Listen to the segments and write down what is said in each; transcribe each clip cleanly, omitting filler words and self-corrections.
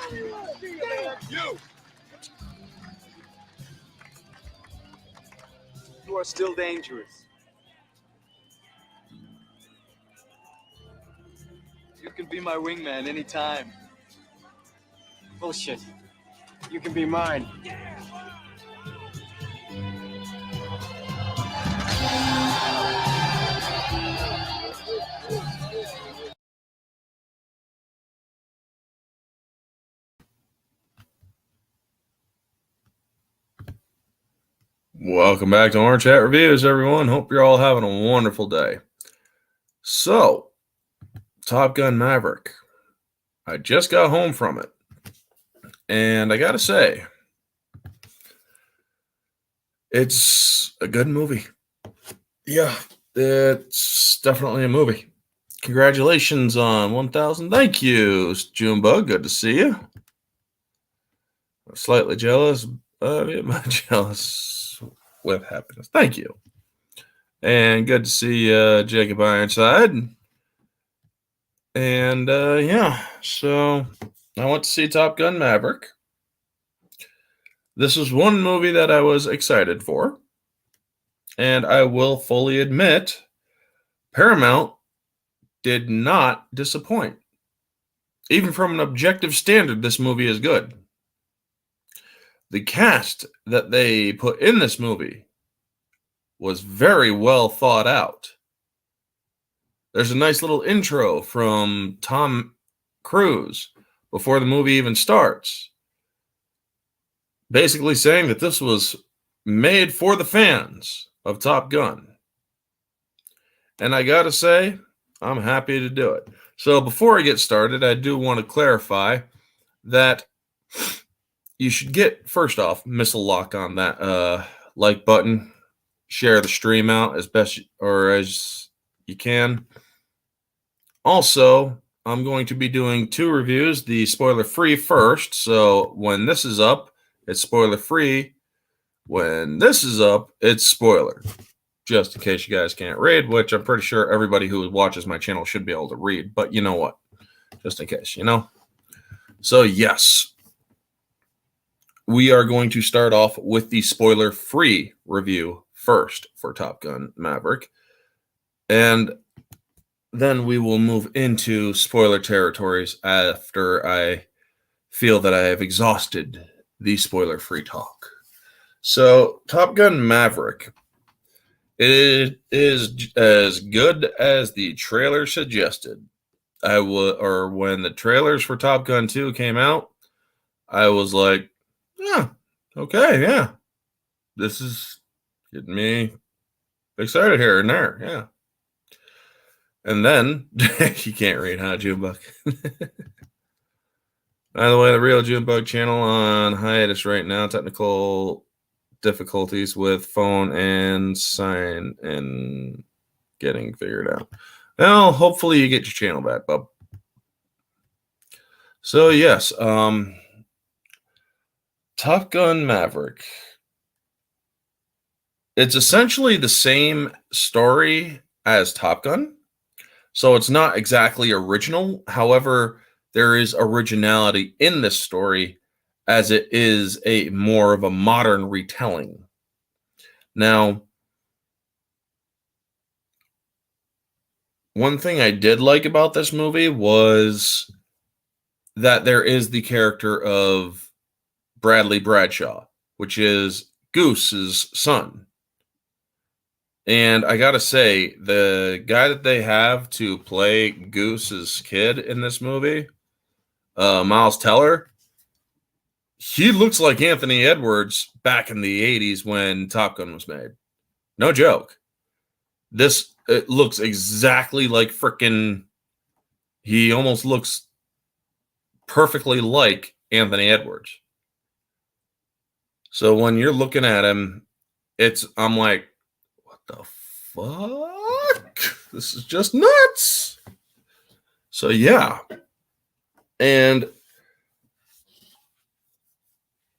You are still dangerous. You can be my wingman anytime. Bullshit. You can be mine. Welcome back to Orange Hat Reviews, everyone. Hope you're all having a wonderful day. So, Top Gun Maverick. I just got home from it. And I gotta say, it's a good movie. Yeah, it's definitely a movie. Congratulations on 1,000. Thank you, Junebug. Good to see you. I'm slightly jealous, but I'm jealous with happiness. Thank you. And good to see Jacob Ironside. And yeah, so I went to see Top Gun Maverick. This was one movie that I was excited for. And I will fully admit, Paramount did not disappoint. Even from an objective standard, this movie is good. The cast that they put in this movie was very well thought out. There's a nice little intro from Tom Cruise before the movie even starts, basically saying that this was made for the fans of Top Gun. And I gotta say, I'm happy to do it. So before I get started, I do want to clarify that you should get, first off, missile lock on that like button. Share the stream out as best or as you can. Also, I'm going to be doing two reviews, the spoiler-free first. So when this is up, it's spoiler-free. When this is up, it's spoiler. Just in case you guys can't read, which I'm pretty sure everybody who watches my channel should be able to read. But you know what? Just in case, you know? So yes, we are going to start off with the spoiler-free review first for Top Gun Maverick. And then we will move into spoiler territories after I feel that I have exhausted the spoiler-free talk. So, Top Gun Maverick. It is as good as the trailer suggested. When the trailers for Top Gun 2 came out, I was like, yeah, okay, yeah. This is getting me excited here and there, yeah. And then, you can't read, huh, Junebug? By the way, the real Junebug channel on hiatus right now. Technical difficulties with phone and sign and getting figured out. Well, hopefully you get your channel back, bub. So, yes, Top Gun Maverick. It's essentially the same story as Top Gun. So it's not exactly original. However, there is originality in this story as it is a more of a modern retelling. Now, one thing I did like about this movie was that there is the character of Bradley Bradshaw, which is Goose's son. And I gotta say, the guy that they have to play Goose's kid in this movie, Miles Teller, he looks like Anthony Edwards back in the 80s when Top Gun was made. No joke. It looks exactly like he almost looks perfectly like Anthony Edwards. So when you're looking at him, I'm like, what the fuck? This is just nuts. So yeah. And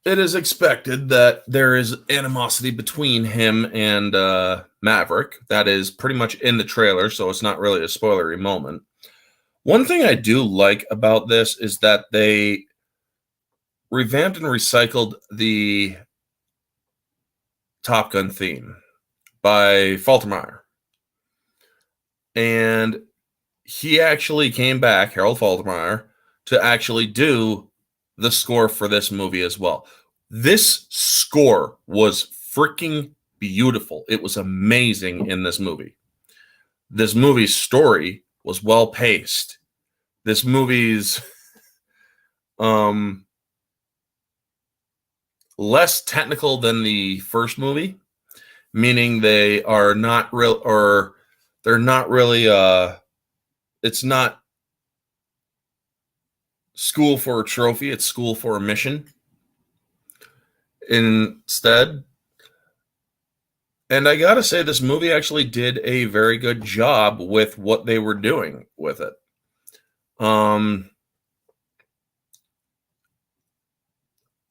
it is expected that there is animosity between him and Maverick. That is pretty much in the trailer, so it's not really a spoilery moment. One thing I do like about this is that they revamped and recycled the Top Gun theme by Faltermeyer. And he actually came back, Harold Faltermeyer, to actually do the score for this movie as well. This score was freaking beautiful. It was amazing in this movie. This movie's story was well paced. This movie's less technical than the first movie, meaning they are not real, or they're not really it's not school for a trophy, it's school for a mission instead. And I gotta say, this movie actually did a very good job with what they were doing with it.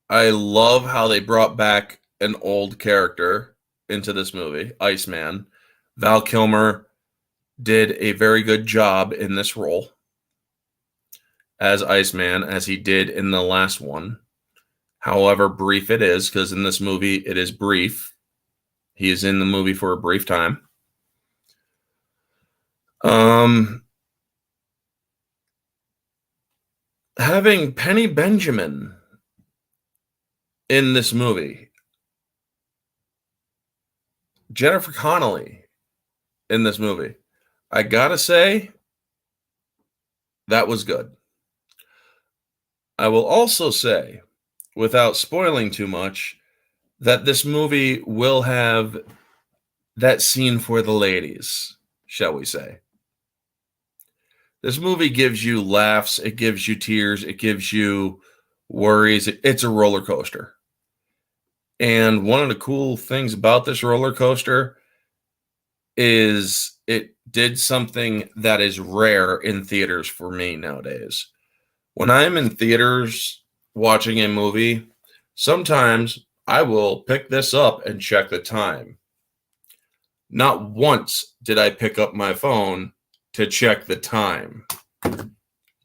I love how they brought back an old character into this movie, Iceman. Val Kilmer did a very good job in this role as Iceman, as he did in the last one. However brief it is, because in this movie it is brief. He is in the movie for a brief time. Having Penny Benjamin in this movie, Jennifer Connelly in this movie, I gotta say, that was good. I will also say, without spoiling too much, that this movie will have that scene for the ladies, shall we say. This movie gives you laughs, it gives you tears, it gives you worries. It's a roller coaster. And one of the cool things about this roller coaster is it did something that is rare in theaters for me nowadays. When I'm in theaters watching a movie, sometimes I will pick this up and check the time. Not once did I pick up my phone to check the time.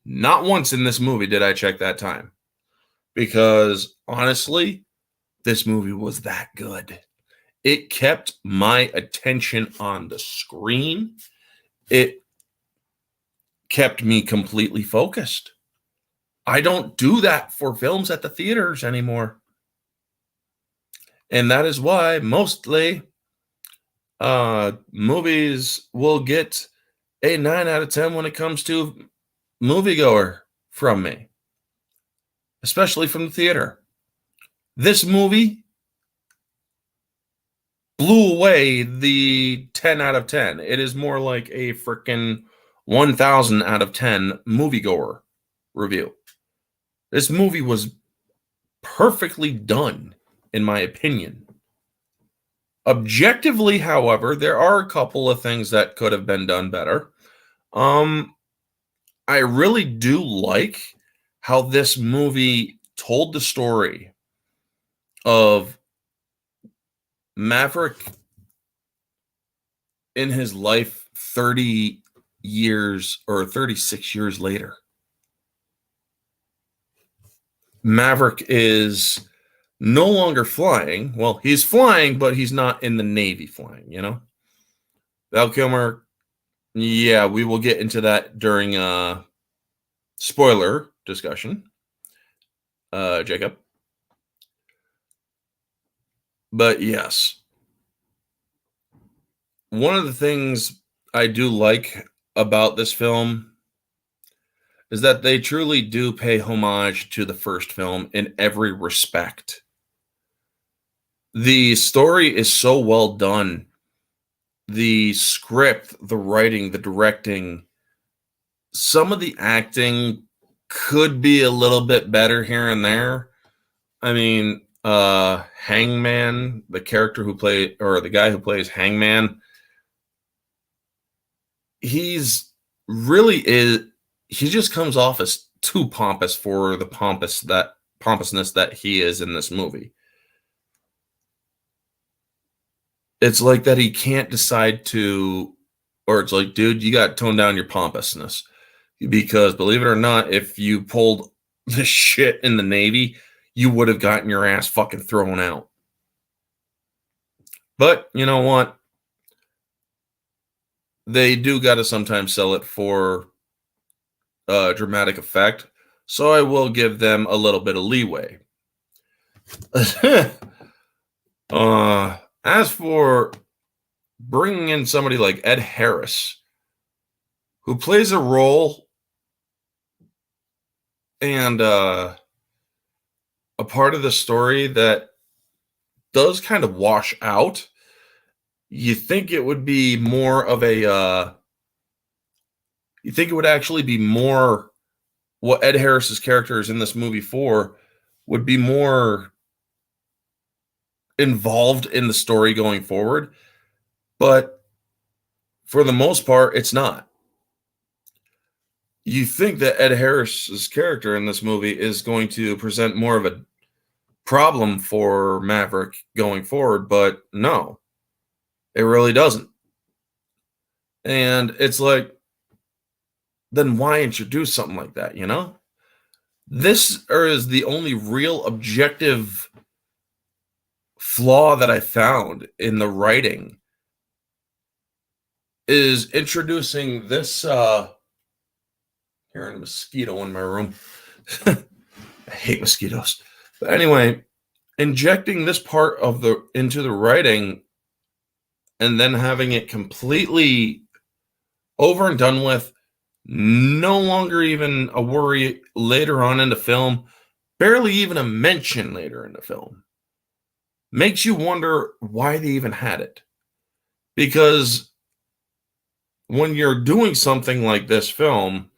Not once in this movie did I check that time. Because honestly, this movie was that good. It kept my attention on the screen. It kept me completely focused. I don't do that for films at the theaters anymore. And that is why mostly movies will get a 9 out of 10 when it comes to moviegoer from me, especially from the theater. This movie blew away the 10 out of 10. It is more like a freaking 1,000 out of 10 moviegoer review. This movie was perfectly done, in my opinion. Objectively, however, there are a couple of things that could have been done better. I really do like how this movie told the story of Maverick in his life 30 years or 36 years later. Maverick is no longer flying. Well, he's flying, but he's not in the Navy flying, you know? Val Kilmer, yeah, we will get into that during spoiler discussion, Jacob. But yes, one of the things I do like about this film is that they truly do pay homage to the first film in every respect. The story is so well done. The script, the writing, the directing, some of the acting could be a little bit better here and there. I mean, Hangman, the character who played, or the guy who plays Hangman, he just comes off as too pompous for the pompousness that he is in this movie. It's like that he can't decide to, or it's like, dude, you got to tone down your pompousness. Because believe it or not, if you pulled the shit in the Navy, you would have gotten your ass fucking thrown out. But you know what? They do got to sometimes sell it for dramatic effect. So I will give them a little bit of leeway. As for bringing in somebody like Ed Harris, who plays a role and a part of the story that does kind of wash out, you think it would be more of a you think it would actually be more what Ed Harris's character is in this movie for would be more involved in the story going forward, but for the most part it's not. You think that Ed Harris's character in this movie is going to present more of a problem for Maverick going forward, but no, it really doesn't. And it's like, then why introduce something like that, you know? This is the only real objective flaw that I found in the writing, is introducing this hearing a mosquito in my room. I hate mosquitoes. But anyway, injecting this part of into the writing and then having it completely over and done with, no longer even a worry later on in the film, barely even a mention later in the film, makes you wonder why they even had it. Because when you're doing something like this film,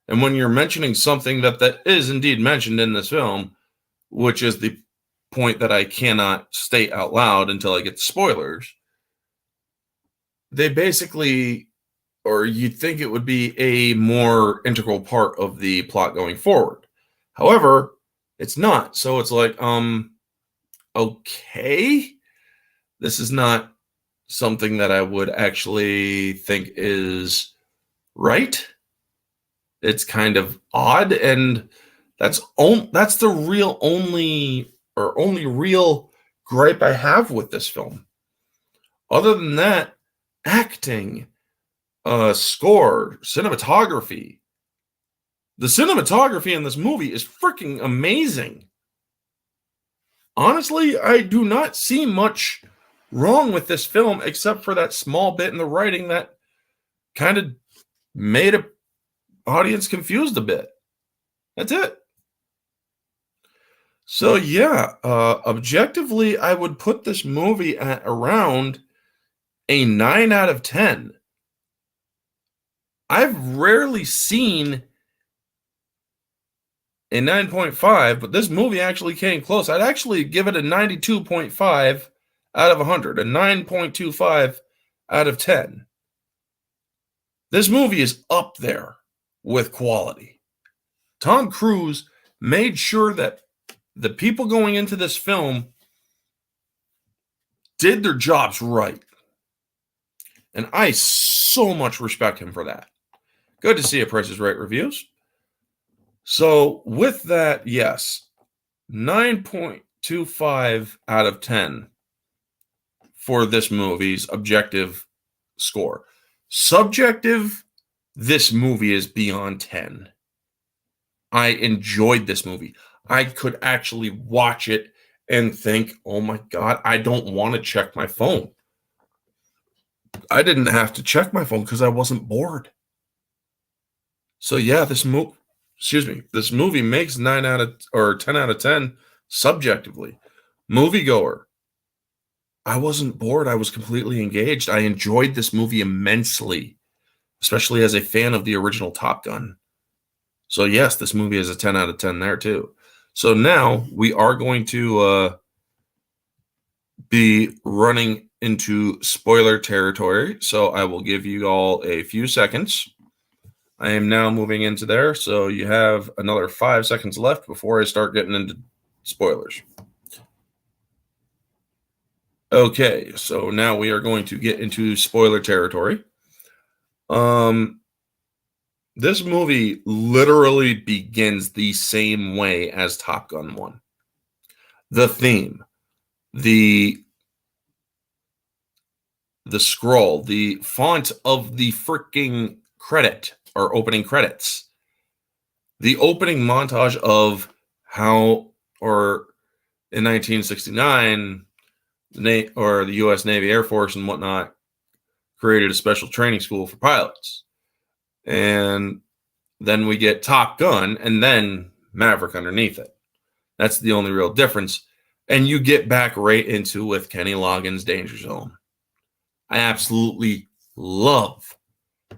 and when you're mentioning something that is indeed mentioned in this film, which is the point that I cannot state out loud until I get the spoilers, they basically, or you'd think it would be a more integral part of the plot going forward. However, it's not. So it's like, okay, this is not something that I would actually think is right. It's kind of odd, and that's the real only real gripe I have with this film. Other than that, acting, score, cinematography. The cinematography in this movie is freaking amazing. Honestly, I do not see much wrong with this film except for that small bit in the writing that kind of made an audience confused a bit. That's it. So yeah, objectively, I would put this movie at around a 9 out of 10. I've rarely seen a 9.5, but this movie actually came close. I'd actually give it a 92.5 out of 100, a 9.25 out of 10. This movie is up there with quality. Tom Cruise made sure that the people going into this film did their jobs right. And I so much respect him for that. Good to see a Price is Right reviews. So with that, yes, 9.25 out of 10 for this movie's objective score. Subjective, this movie is beyond 10. I enjoyed this movie. I could actually watch it and think, oh my God, I don't want to check my phone. I didn't have to check my phone because I wasn't bored. So yeah, this movie makes 10 out of 10 subjectively. Moviegoer. I wasn't bored. I was completely engaged. I enjoyed this movie immensely, especially as a fan of the original Top Gun. So yes, this movie is a 10 out of 10 there too. So now we are going to be running into spoiler territory. So I will give you all a few seconds. I am now moving into there. So you have another 5 seconds left before I start getting into spoilers. Okay, so now we are going to get into spoiler territory. This movie literally begins the same way as Top Gun 1. the theme, the scroll, the font of the freaking credit or opening credits, the opening montage of how, or in 1969, the U.S. Navy, Air Force, and whatnot created a special training school for pilots. And then we get Top Gun and then Maverick underneath it. That's the only real difference. And you get back right into with Kenny Loggins' Danger Zone. I absolutely love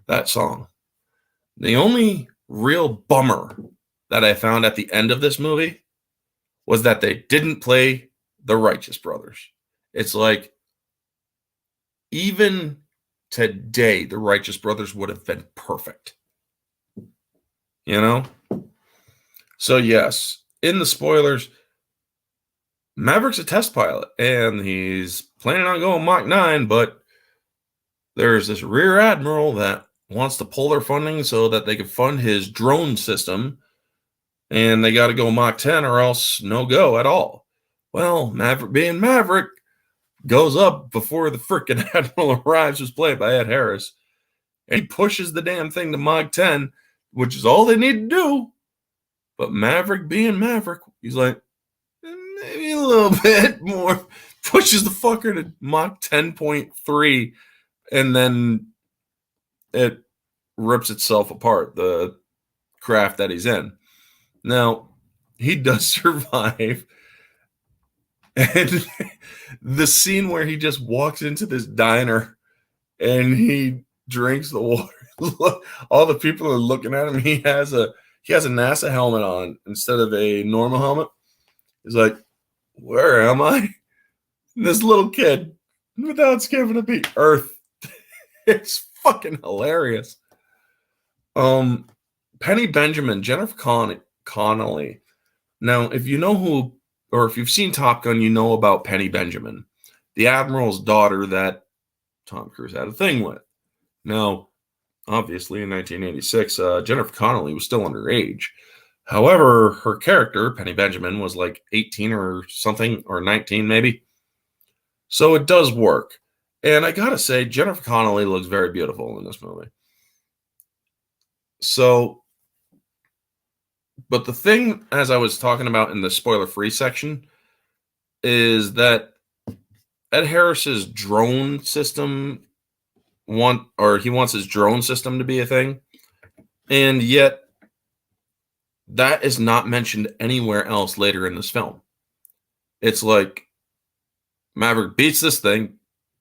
that song. The only real bummer that I found at the end of this movie was that they didn't play the Righteous Brothers. It's like, even today, the Righteous Brothers would have been perfect. You know? So, yes, in the spoilers, Maverick's a test pilot, and he's planning on going Mach 9, but there's this rear admiral that wants to pull their funding so that they can fund his drone system, and they got to go Mach 10 or else no go at all. Well, Maverick being Maverick goes up before the freaking admiral arrives, who's played by Ed Harris, and he pushes the damn thing to Mach 10, which is all they need to do. But Maverick being Maverick, he's like, maybe a little bit more, pushes the fucker to Mach 10.3, and then it rips itself apart, the craft that he's in. Now, he does survive. And the scene where he just walks into this diner and he drinks the water. All the people are looking at him. He has a NASA helmet on instead of a normal helmet. He's like, where am I? And this little kid, without skipping a beat, Earth. It's fucking hilarious. Penny Benjamin, Jennifer Connelly. Now, if you know who, or if you've seen Top Gun, you know about Penny Benjamin, the admiral's daughter that Tom Cruise had a thing with. Now, obviously, in 1986, Jennifer Connelly was still underage. However, her character, Penny Benjamin, was like 18 or something, or 19 maybe. So it does work. And I gotta say, Jennifer Connelly looks very beautiful in this movie. So, but the thing, as I was talking about in the spoiler-free section, is that Ed Harris's drone system he wants his drone system to be a thing, and yet that is not mentioned anywhere else later in this film. It's like Maverick beats this thing,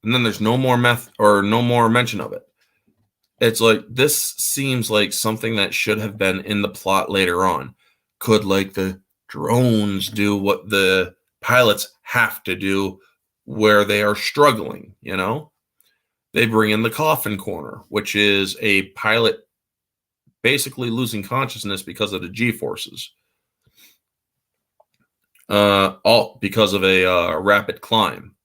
and then there's no more mention of it. It's like, this seems like something that should have been in the plot later on. Could, like, the drones do what the pilots have to do where they are struggling, you know? They bring in the coffin corner, which is a pilot basically losing consciousness because of the G-forces. All because of a rapid climb.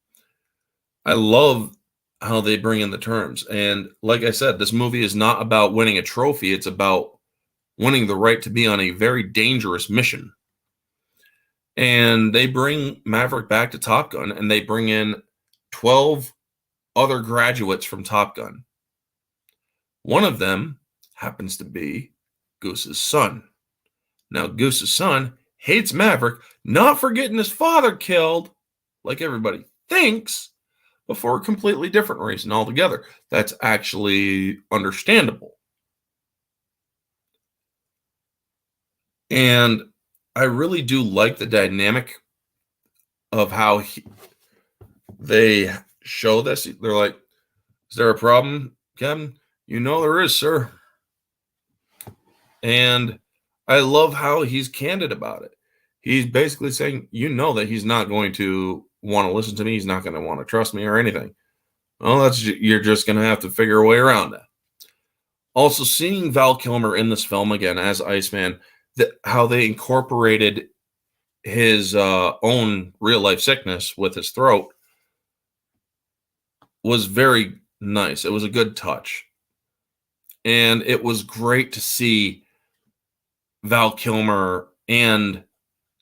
I love how they bring in the terms. And like I said, this movie is not about winning a trophy. It's about winning the right to be on a very dangerous mission. And they bring Maverick back to Top Gun, and they bring in 12 other graduates from Top Gun. One of them happens to be Goose's son. Now, Goose's son hates Maverick, not for getting his father killed, like everybody thinks, but for a completely different reason altogether. That's actually understandable. And I really do like the dynamic of how they show this. They're like, is there a problem, Kevin? You know there is, sir. And I love how he's candid about it. He's basically saying, you know, that he's not going to want to listen to me. He's not going to want to trust me or anything. Well, you're just going to have to figure a way around that. Also, seeing Val Kilmer in this film again as Iceman, how they incorporated his own real life sickness with his throat was very nice. It was a good touch. And it was great to see Val Kilmer and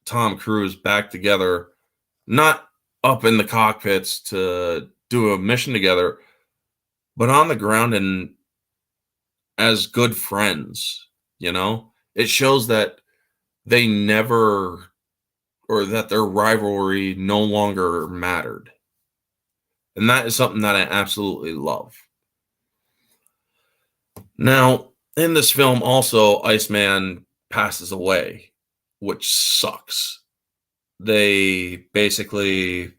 Tom Cruise back together not up in the cockpits to do a mission together, but on the ground and as good friends, you know? It shows that they never, or that their rivalry no longer mattered. And that is something that I absolutely love. Now, in this film, also, Iceman passes away, which sucks. They basically,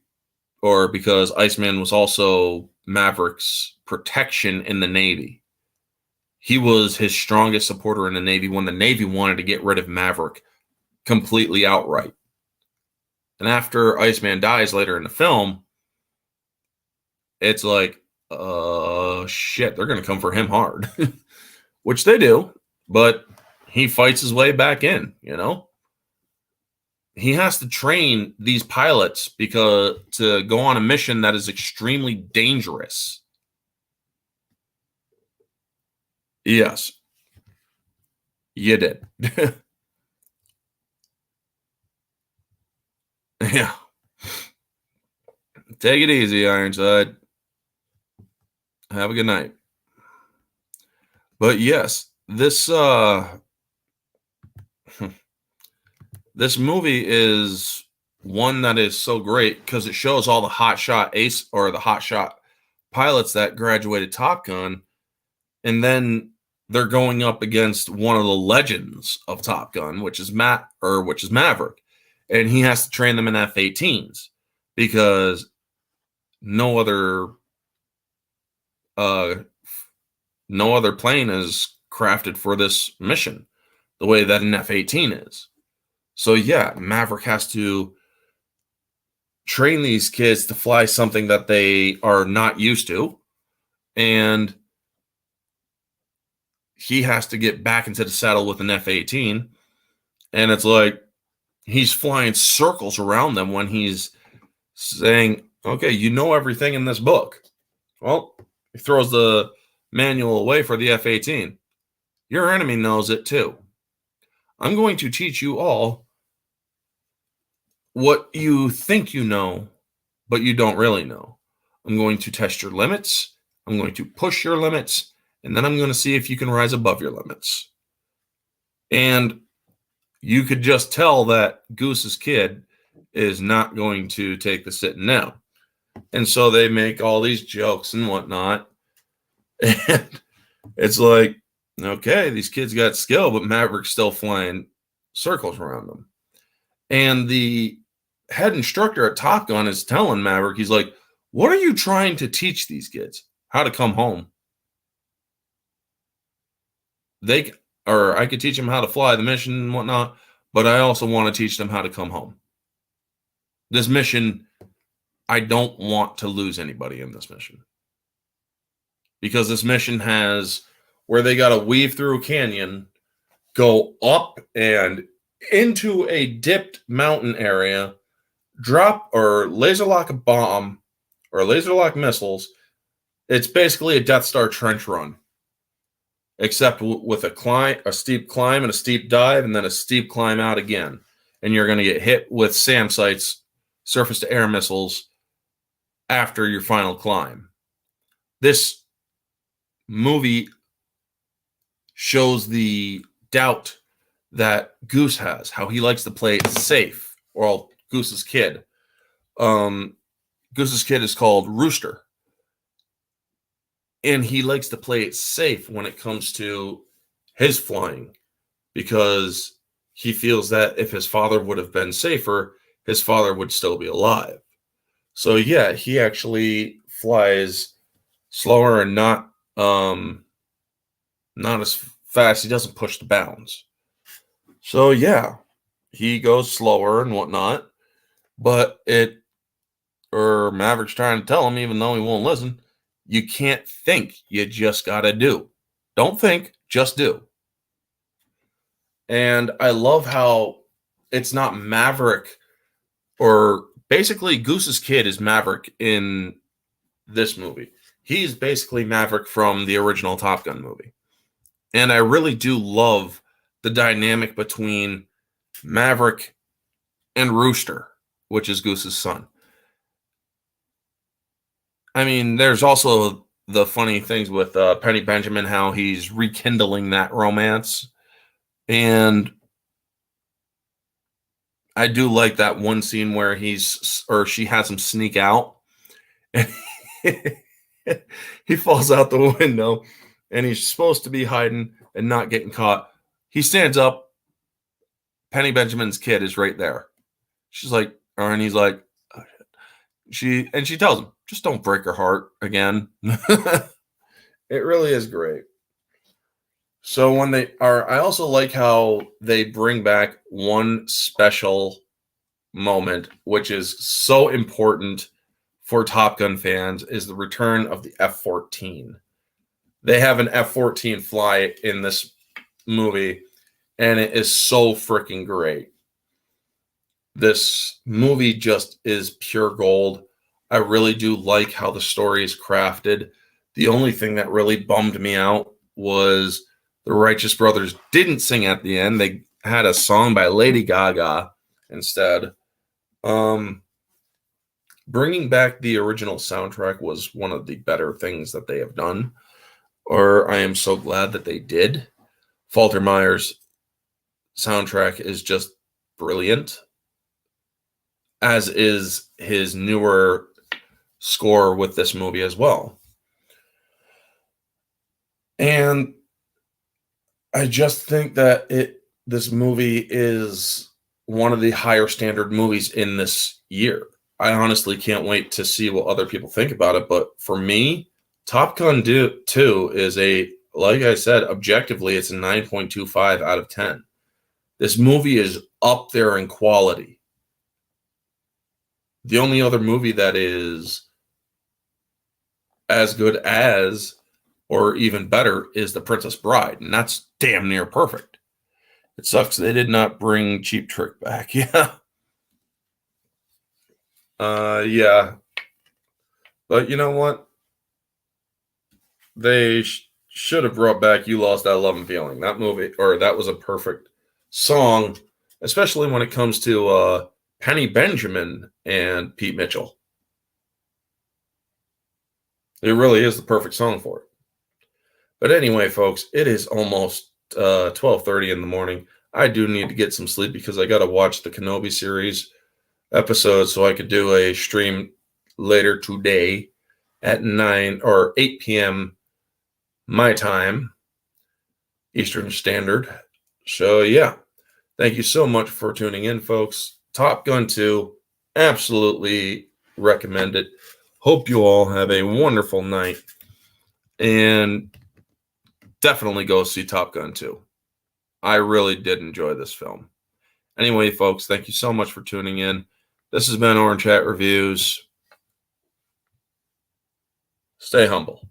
or because Iceman was also Maverick's protection in the Navy. He was his strongest supporter in the Navy when the Navy wanted to get rid of Maverick completely outright. And after Iceman dies later in the film, it's like, shit, they're going to come for him hard. Which they do, but he fights his way back in, you know? He has to train these pilots because to go on a mission that is extremely dangerous. Yes. You did. Yeah. Take it easy, Ironside. Have a good night. But yes, this this movie is one that is so great because it shows all the hotshot ace or the hotshot pilots that graduated Top Gun, and then they're going up against one of the legends of Top Gun, which is Maverick, and he has to train them in F-18s because no other plane is crafted for this mission the way that an F-18 is. So yeah, Maverick has to train these kids to fly something that they are not used to, and he has to get back into the saddle with an F-18, and it's like he's flying circles around them when he's saying, okay, you know everything in this book. Well, he throws the manual away for the F-18. Your enemy knows it too. I'm going to teach you all what you think you know, but you don't really know. I'm going to test your limits. I'm going to push your limits, and then I'm going to see if you can rise above your limits. And you could just tell that Goose's kid is not going to take the sitting down. And so they make all these jokes and whatnot. And it's like, okay, these kids got skill, but Maverick's still flying circles around them. And the head instructor at Top Gun is telling Maverick, he's like, what are you trying to teach these kids? How to come home. I could teach them how to fly the mission and whatnot, but I also want to teach them how to come home. This mission, I don't want to lose anybody in this mission. Because this mission has where they got to weave through a canyon, go up and into a dipped mountain area, drop or laser lock a bomb or laser lock missiles. It's basically a Death Star trench run, except with a steep climb and a steep dive, and then a steep climb out again. And you're going to get hit with SAM sites, surface to air missiles, after your final climb. This movie shows the doubt that Goose has, how he likes to play it safe. Well, Goose's kid. Goose's kid is called Rooster. And he likes to play it safe when it comes to his flying, because he feels that if his father would have been safer, his father would still be alive. So yeah, he actually flies slower and not as fast. He doesn't push the bounds. So yeah, he goes slower and whatnot, but Maverick's trying to tell him, even though he won't listen, you can't think, you just gotta do. Don't think, just do. And I love how it's not Maverick, or basically Goose's kid is Maverick in this movie. He's basically Maverick from the original Top Gun movie. And I really do love the dynamic between Maverick and Rooster, which is Goose's son. I mean, there's also the funny things with Penny Benjamin, how he's rekindling that romance. And I do like that one scene where she has him sneak out and he falls out the window and he's supposed to be hiding and not getting caught. He stands up. Penny Benjamin's kid is right there. She's like, and he's like, she tells him, just don't break her heart again. It really is great. So I also like how they bring back one special moment, which is so important for Top Gun fans, is the return of the F-14. They have an F-14 fly in this movie, and it is so freaking great. This movie just is pure gold. I really do like how the story is crafted. The only thing that really bummed me out was the Righteous Brothers didn't sing at the end. They had a song by Lady Gaga instead. Bringing back the original soundtrack was one of the better things that they have done, or I am so glad that they did. Faltermeyer's soundtrack is just brilliant, as is his newer score with this movie as well. And I just think that this movie is one of the higher standard movies in this year. I honestly can't wait to see what other people think about it. But for me, Top Gun 2 is like I said, objectively, it's a 9.25 out of 10. This movie is up there in quality. The only other movie that is as good as, or even better, is The Princess Bride, and that's damn near perfect. It sucks they did not bring Cheap Trick back. Yeah. Yeah. But you know what? They should have brought back You Lost That Love and Feeling. That movie, or that was a perfect song, especially when it comes to Penny Benjamin and Pete Mitchell. It really is the perfect song for it. But anyway, folks, it is almost 12:30 in the morning. I do need to get some sleep because I got to watch the Kenobi series episode so I could do a stream later today at 9 or 8 p.m. my time, Eastern Standard. So, yeah, thank you so much for tuning in, folks. Top Gun 2, absolutely recommend it. Hope you all have a wonderful night. And definitely go see Top Gun 2. I really did enjoy this film. Anyway, folks, thank you so much for tuning in. This has been Orange Hat Reviews. Stay humble.